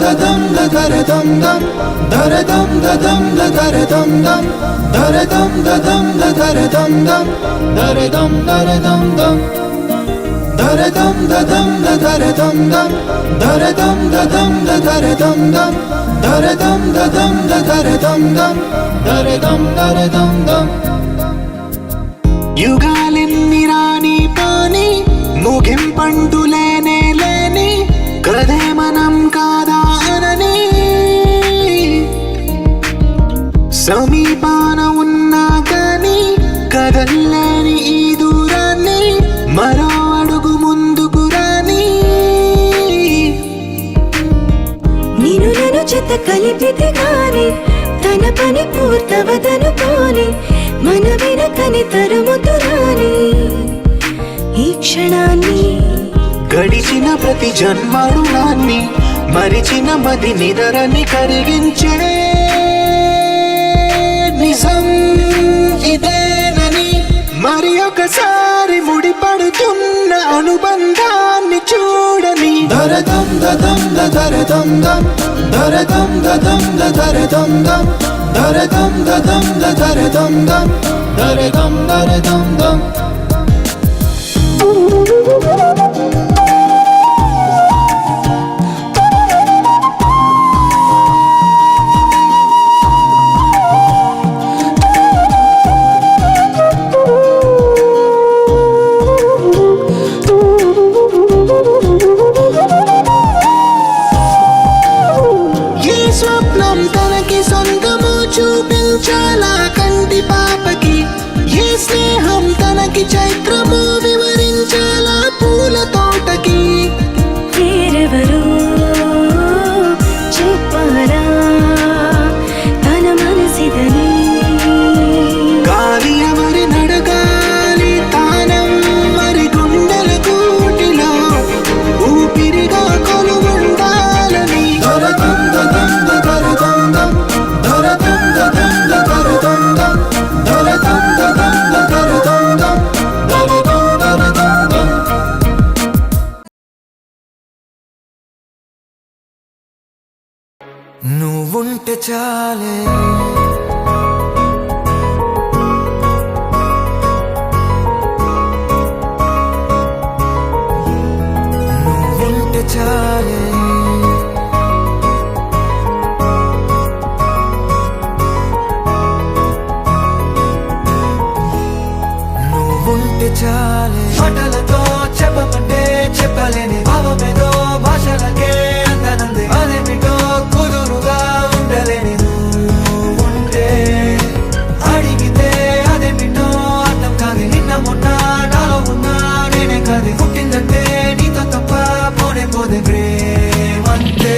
dadam da daradam dam, daradam dadam da daradam dam, daradam dadam da daradam dam, daradam daradam dam, daradam dadam da daradam dam, daradam dadam da daradam dam, daradam dadam da daradam dam, daradam daradam dam. యుగాలెన్ని రాని పాని ముగింపంటూ లేనే లేని కదే మనం కాదా అనని సమీపాన ఉన్నా కానీ కదల్లేని ఈ దూరాన్ని మరో అడుగు ముందుకు రాని నేను నన్ను చెత్త కలిపితే గాని తన పని పూర్తవదనుకోని మన వెనకని తరుముతురాని ఈ క్షణాన్ని గడిచిన ప్రతి జన్మరుణాన్ని మరిచిన మది నిదరని కరిగించే నిజం ఇదేనని మరి ఒకసారి ముడిపడుతున్న అనుబంధాన్ని చూడని daradam dadam da daradam dam, daradam dadam da daradam dam, daradam dadam da daradam dam, daradam daradam dam. స్వప్నం తనకి సొంతము చూపించాలా కంటి పాపకి ఏ స్నేహం తనకి చైత్రము వివరించాలా పూల తోటకి వేరెవరు చెప్పారా తన మనసిదని గాలి ఎవరి నడగాలి తానం మరి గుండెల కూటిలో ఊపిరిగా కొలువుండాలని daradam dadam da daradam dam, daradam dadam da daradam dam, daradam dadam da daradam dam, daradam daradam dam. నువ్వుంటే చాలే నువ్వుంటే చాలే నువ్వుంటే చాలే మాటలతో చెప్పమంటే చెప్పలేని భావమేదో భాషలకే అందనంది అదేమిటో కుదురుగా ఉండలేని నువ్వుంటే అడిగితే అదేమిటో అర్థం కాదు నిన్న మొన్న నాలో ఉన్నా నేనే కాదు పుట్టిందంటే నీతో తప్ప పోనే పోదే ప్రేమంతే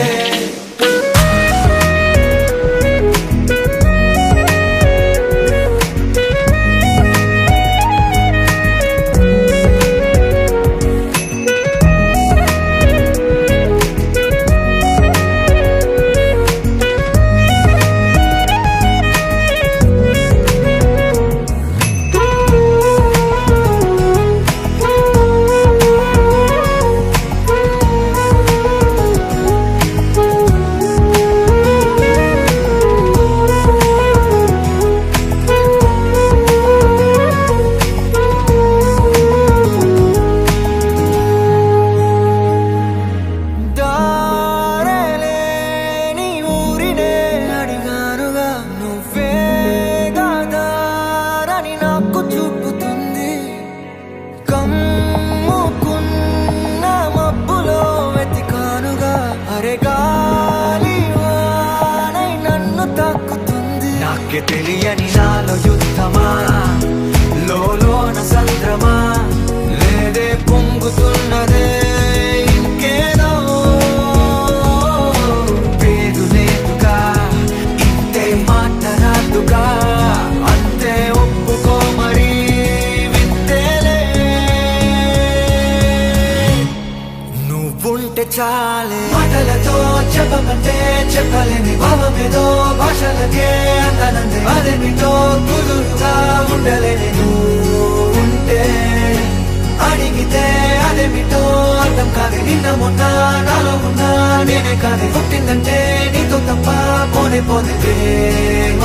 దారేలేని ఊరినే అడిగానుగా నువ్వే దారని నాకు చూపుతుంది కమ్ముకున్న మబ్బులో వెతికానుగా అరే గాలి వానై నన్ను తాకుతుంది నాకే తెలియని నాలో యుద్ధమా లోన సంద్రమా లేదే పొంగుతున్నదే ఇంకేదో పేరు లేదుగా ఇంతే మాట్లాడుగా అంతే ఒప్పుకో మరి వింతేలే నువ్వుంటే చాలే మాటలతో చెప్పమంటే చెప్పలేని భావమేదో భాషలకే అందనంది అదేమిటో కుదురుగా ఉండలేని నువ్వుంటే అడిగితే అదేమి కానే కానే పుట్టిందంటే నీతో తప్ప పోనే పోనే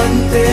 అంతే